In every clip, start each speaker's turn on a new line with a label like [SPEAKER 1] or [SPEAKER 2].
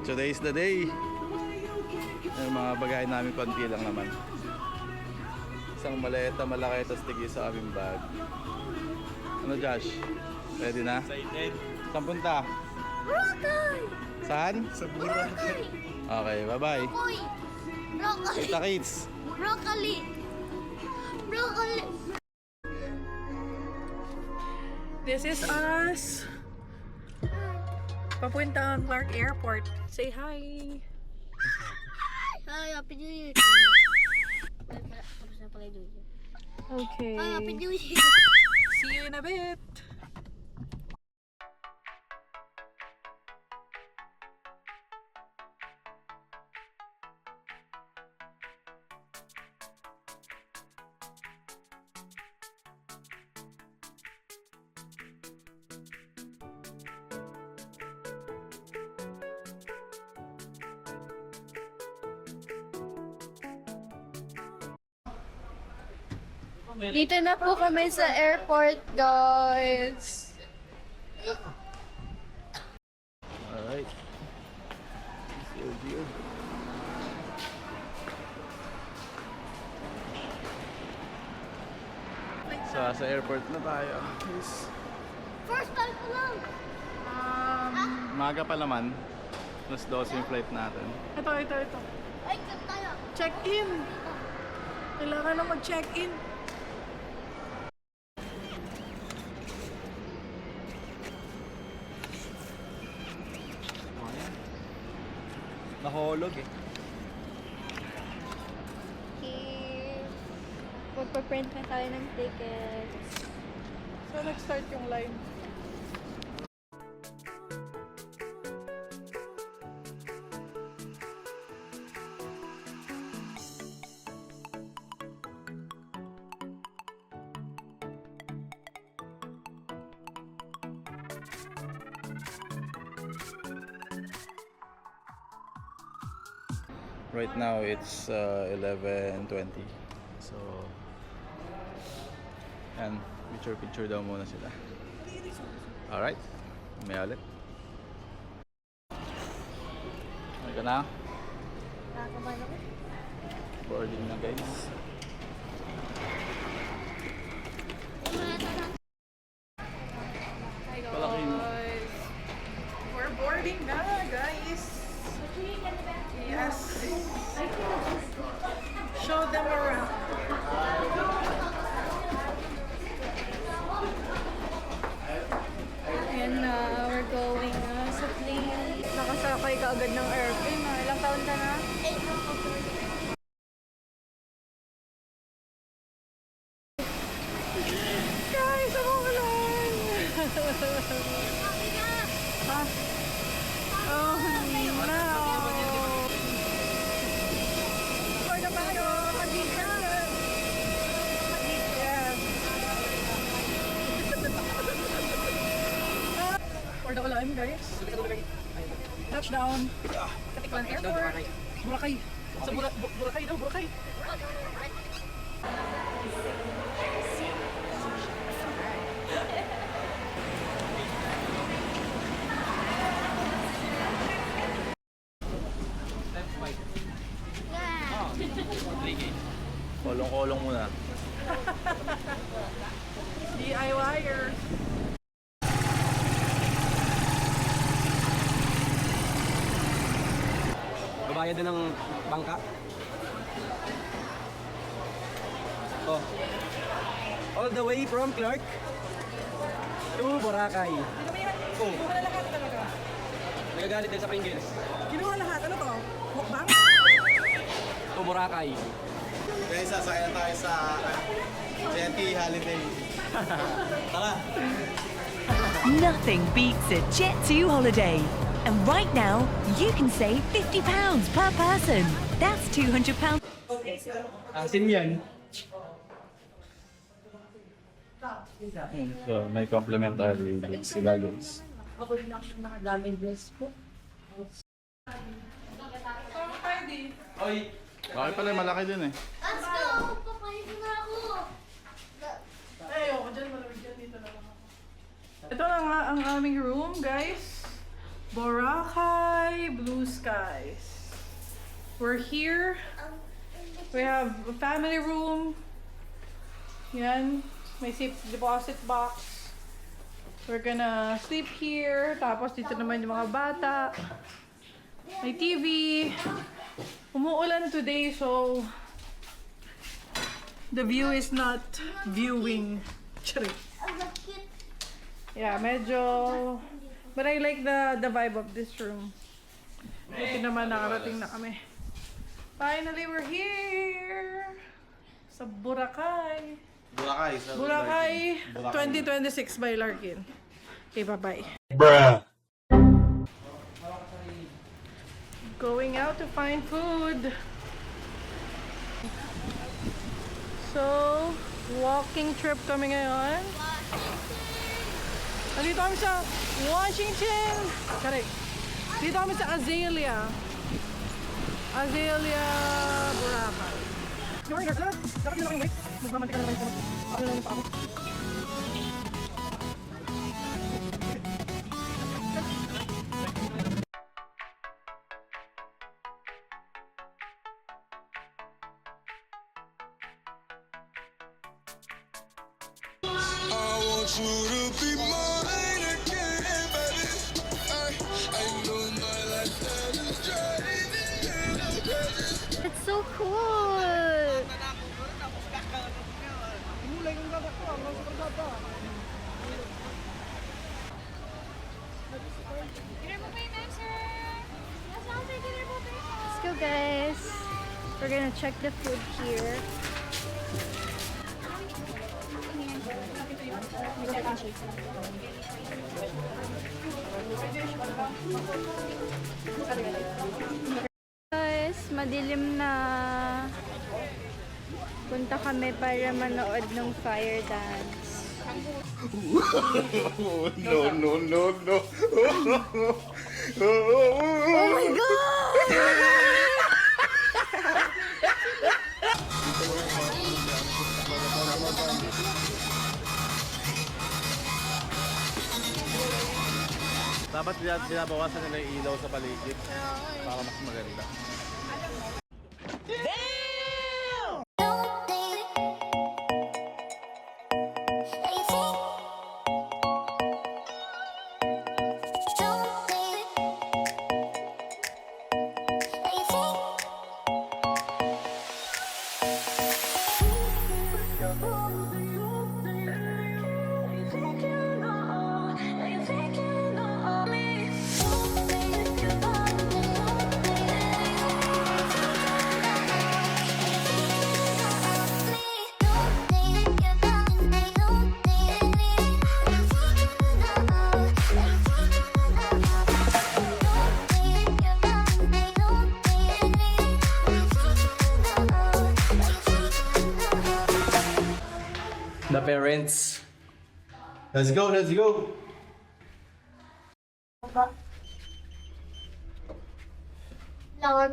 [SPEAKER 1] Today's the day. Yung mga bagay namin konti lang naman. Isang maleta malaki tapos tigil sa aming bag. Ano Josh? Ready na?
[SPEAKER 2] Excited.
[SPEAKER 1] Saan punta?
[SPEAKER 3] Boracay!
[SPEAKER 1] Saan?
[SPEAKER 2] Sa Boracay.
[SPEAKER 1] Okay, bye-bye.
[SPEAKER 3] Uy! Broccoli!
[SPEAKER 1] Kita kids.
[SPEAKER 3] Broccoli! Broccoli!
[SPEAKER 4] This is us. Papuntang Clark Airport. Say hi.
[SPEAKER 3] Hi, Happy New Year!
[SPEAKER 4] Okay.
[SPEAKER 3] Hi, Happy New Year!
[SPEAKER 4] See you in a bit.
[SPEAKER 3] Dito na po kami sa airport, guys.
[SPEAKER 1] Alright. Deal. Sa airport na tayo. Yes.
[SPEAKER 3] First time ko lang.
[SPEAKER 1] Maga pa naman. Mas 12 yung flight natin.
[SPEAKER 4] Ito.
[SPEAKER 3] Ay, kat tayo.
[SPEAKER 4] Check-in. Kailangan na mag-check-in.
[SPEAKER 2] Nahulog eh.
[SPEAKER 3] Okay. Magpa-print na tayo ng tickets.
[SPEAKER 4] So, nag-start yung line.
[SPEAKER 1] Right now it's 11:20. So yan, picture daw muna sila. Alright, may ulit. Ano ka na?
[SPEAKER 3] Nakakabahan ako.
[SPEAKER 1] Boarding na guys.
[SPEAKER 4] Hi
[SPEAKER 1] Palaki.
[SPEAKER 4] guys. We're boarding na, guys. Yes. Show them around.
[SPEAKER 3] And we're going sa plane.
[SPEAKER 4] Nakasakay ka agad ng airplane. Ilang taon ka na? Guys, ako lang! Ha? Oh, no! Order pa kayo! Kadita! Yes! Order ko lang, guys. Touchdown! Katiklan Airport! Boracay! Sa Boracay daw, Boracay!
[SPEAKER 1] Kolong-kolong muna.
[SPEAKER 4] DIYer!
[SPEAKER 2] Babayad din ng bangka. Oh. All the way from Clark to Boracay. Oh.
[SPEAKER 4] Kinuha na lahat talaga.
[SPEAKER 2] Nagagalit din sa Pringles.
[SPEAKER 4] Kinuha lahat. Ano to? Mukbang?
[SPEAKER 2] To Boracay.
[SPEAKER 1] Guys, sasakyan tayo sa JNT Holiday. Tara!
[SPEAKER 5] Nothing beats a Jet2 holiday. And right now, you can save £50 per person. That's £200.
[SPEAKER 2] Asin yan.
[SPEAKER 1] So, may complimentary sila guys.
[SPEAKER 4] Ako rin ako nakagamit dress ko.
[SPEAKER 2] Oy,
[SPEAKER 1] Okay pala, malaki din eh.
[SPEAKER 3] Let's go! Papayin na ako!
[SPEAKER 4] Ay, ako dyan. Malamig dyan. Dito lang ako. Ito na nga ang aming room, guys. Boracay! sky, blue skies. We're here. We have a family room. Yan. May safe deposit box. We're gonna sleep here. Tapos dito naman yung mga bata. May TV. Umuulan today, so the view is not viewing. Charing. Yeah, medyo... But I like the vibe of this room. Buti naman nakarating na kami. Finally, we're here! Sa Boracay.
[SPEAKER 1] Boracay.
[SPEAKER 4] Boracay 2026 by Larkin. Okay, bye-bye.
[SPEAKER 1] Bruh.
[SPEAKER 4] Going out to find food. So, walking trip kami ngayon. Nandito kami sa Washington. Correct. Dito kami sa Azalea. Azalea, Boracay. Yung mga nasa, dapat nila kayong wait. Magmamantika na naman ito. Ako na lang pa ako.
[SPEAKER 6] I want you to be mine again, baby. I know my life that is driving you crazy.
[SPEAKER 3] It's so cool! Let's go, guys. We're gonna check the food here. Guys, madilim na. Punta kami para manood ng fire dance.
[SPEAKER 1] No.
[SPEAKER 3] Oh my God!
[SPEAKER 1] Dapat binabawasan nila yung ilaw sa paligid para mas maganda.
[SPEAKER 2] The parents.
[SPEAKER 1] Let's go.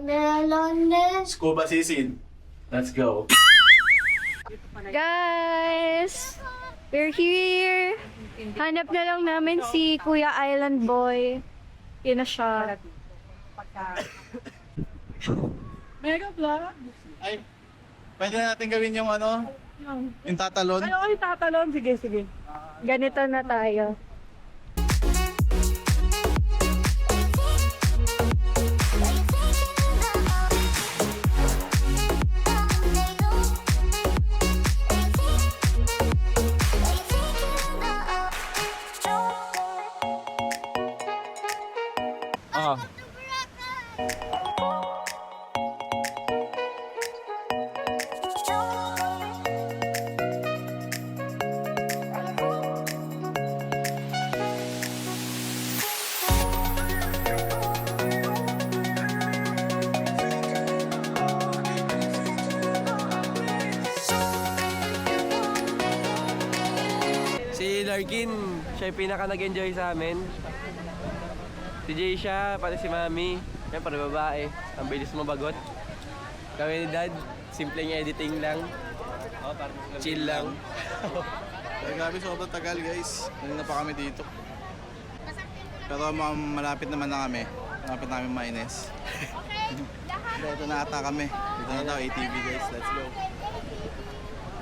[SPEAKER 3] Lonely.
[SPEAKER 1] Scuba season. Let's go.
[SPEAKER 3] Guys, we're here. Hanap na lang namin si Kuya Island Boy. Yun na siya.
[SPEAKER 4] Mega vlog.
[SPEAKER 1] Ay, pwede na natin gawin yung ano? Yung tatalon?
[SPEAKER 4] Ano yung tatalon? Sige.
[SPEAKER 3] Ganito na tayo.
[SPEAKER 2] Si Larkin, siya yung pinaka nag-enjoy sa amin. Si Jay siya, pati si Mami. Yan, para babae. Ang bilis mabagot. Kami ni Dad, simpleng editing lang. Chill lang.
[SPEAKER 1] Ay, grabe, sobrang tagal guys. Kanina pa kami dito. Pero malapit naman na kami. Kapit namin mainis. Ito na ata kami. Dito na daw, ATV guys. Let's go.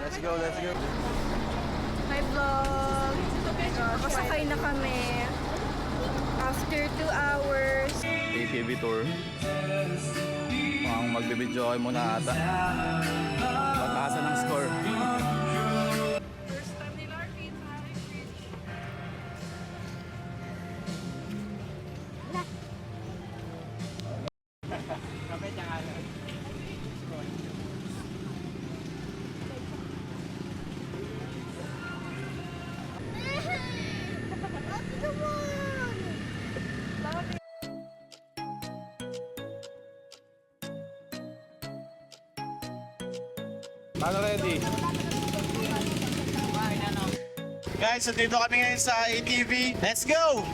[SPEAKER 1] Let's go, let's go.
[SPEAKER 3] Hi vlog! Nakasakay na kami. After 2 hours.
[SPEAKER 1] ATV tour. Mukhang magbibidyo kayo muna ata. Pataasan ng score. Paano ready? Guys, so dito kami ngayon sa ATV. Let's go!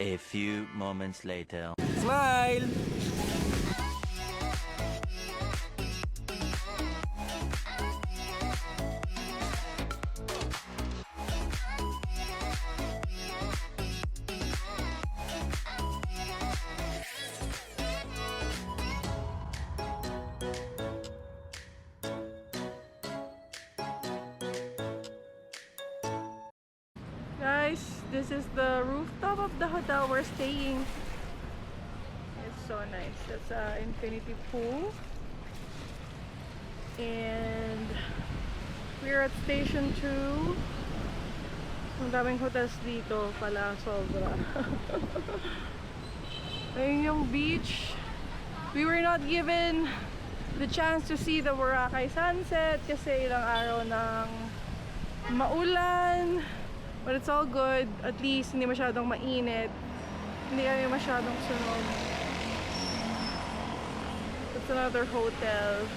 [SPEAKER 7] A few moments later.
[SPEAKER 2] Smile!
[SPEAKER 4] Guys, this is the rooftop of the hotel we're staying. It's so nice. That's infinity pool. And we're at station 2. Ang daming hotels dito pala, sobra. Ayun yung beach. We were not given the chance to see the Boracay sunset kasi ilang araw ng maulan. But it's all good. At least hindi masyadong mainit. Hindi kami masyadong sunog. It's another hotel.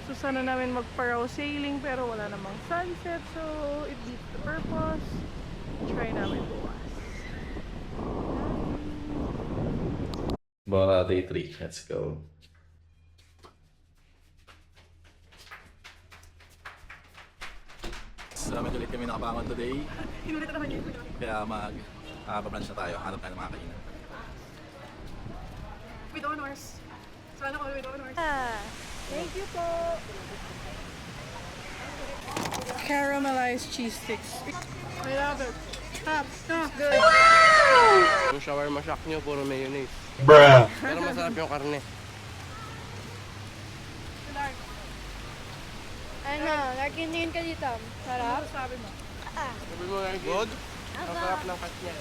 [SPEAKER 4] So sana namin magparaw sailing pero wala namang sunset. So it beats the purpose. Try namin bukas.
[SPEAKER 1] Bora day 3. Let's go. So, medyo late kami nakabangon today.
[SPEAKER 4] Inulit na naman yun.
[SPEAKER 1] Kaya mag-brunch na tayo. Hanap tayo ng mga kainan.
[SPEAKER 4] With honors. Sana ko with honors.
[SPEAKER 3] Thank you po.
[SPEAKER 4] Caramelized cheese sticks. I love it.
[SPEAKER 3] Good.
[SPEAKER 2] Yung shawarma shack nyo, puro mayonnaise.
[SPEAKER 1] Bruh!
[SPEAKER 2] Pero masarap yung karne.
[SPEAKER 3] Ano, nagkiniin ka dito. Sarap?
[SPEAKER 4] Sabi mo.
[SPEAKER 2] Sabi mo lang,
[SPEAKER 1] Good?
[SPEAKER 2] ang sarap ng cut niya.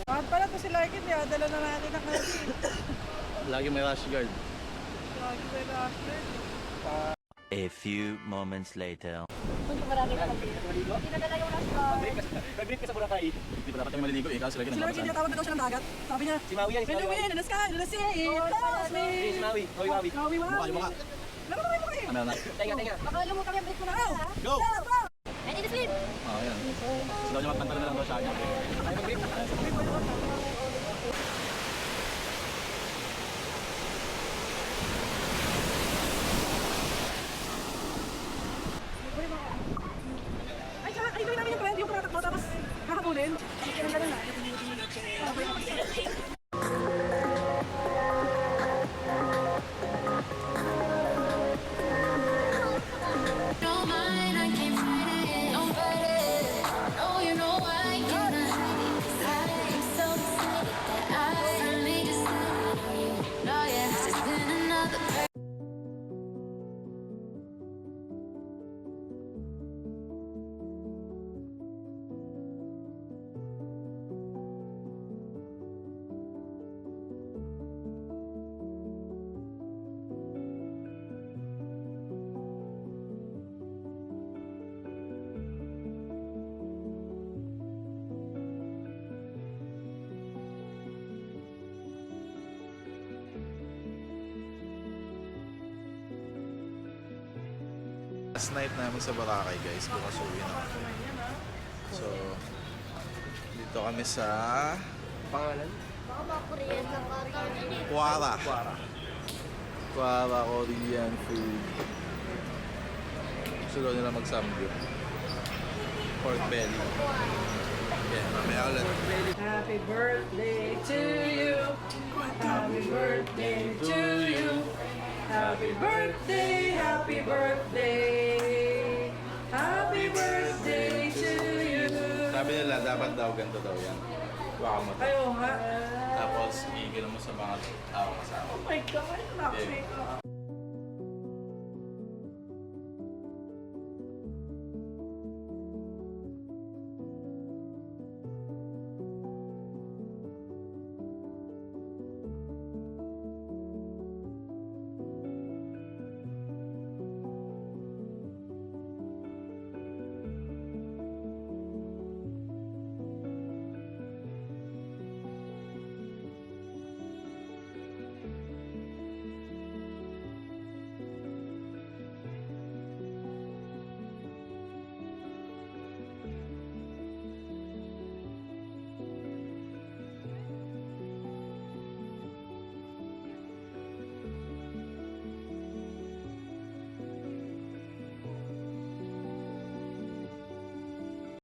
[SPEAKER 4] Bakit pala to si Larkin, dala na natin ang kasi.
[SPEAKER 1] Lagi may rash guard.
[SPEAKER 4] Lagi sa after.
[SPEAKER 7] A few moments later.
[SPEAKER 1] Nag-break ka sa Boracay. Hindi pa dapat kami maliligo eh. Kasi lagi
[SPEAKER 4] Si Larkin, tinatawag na daw siya ng dagat. Sabi niya,
[SPEAKER 7] Si Maui yan, si
[SPEAKER 4] when you
[SPEAKER 7] Maui.
[SPEAKER 4] win in the sky, in the sea, trust me.
[SPEAKER 7] Si Maui, Maui, Maui.
[SPEAKER 4] Maui,
[SPEAKER 1] Mukha yung mukha.
[SPEAKER 4] Lama naman yung mukha eh.
[SPEAKER 1] Meron na.
[SPEAKER 7] Tenga, tenga.
[SPEAKER 3] Baka alam mo kami ang break mo na.
[SPEAKER 1] Go!
[SPEAKER 3] Ready to swim?
[SPEAKER 1] Oh, yan. Daw niya magpantalo na lang daw siya. Ay, mag-break.
[SPEAKER 4] Ay, tsaka, ay, gawin namin yung friend, yung pinatakbo, tapos hahabulin. Ganun na.
[SPEAKER 8] Don't mind, I can't fight it. Don't fight it. No, you know I cannot hide it.
[SPEAKER 1] Last night namin sa Boracay guys, bukas uwi na kami. So, dito kami sa
[SPEAKER 2] Pangalan?
[SPEAKER 1] Quara. Quara Korean food. Gusto daw nila mag-samgyup. Pork belly. Yeah, mamaya ulit.
[SPEAKER 4] Happy birthday to you. Happy birthday to you. Happy birthday, happy birthday. Happy birthday to you.
[SPEAKER 1] Sabi nila, dapat daw ganito daw yan. Baka mo to.
[SPEAKER 4] Ayaw nga.
[SPEAKER 1] Tapos, igil mo sa mga tao kasama.
[SPEAKER 4] Oh my God, nakakita.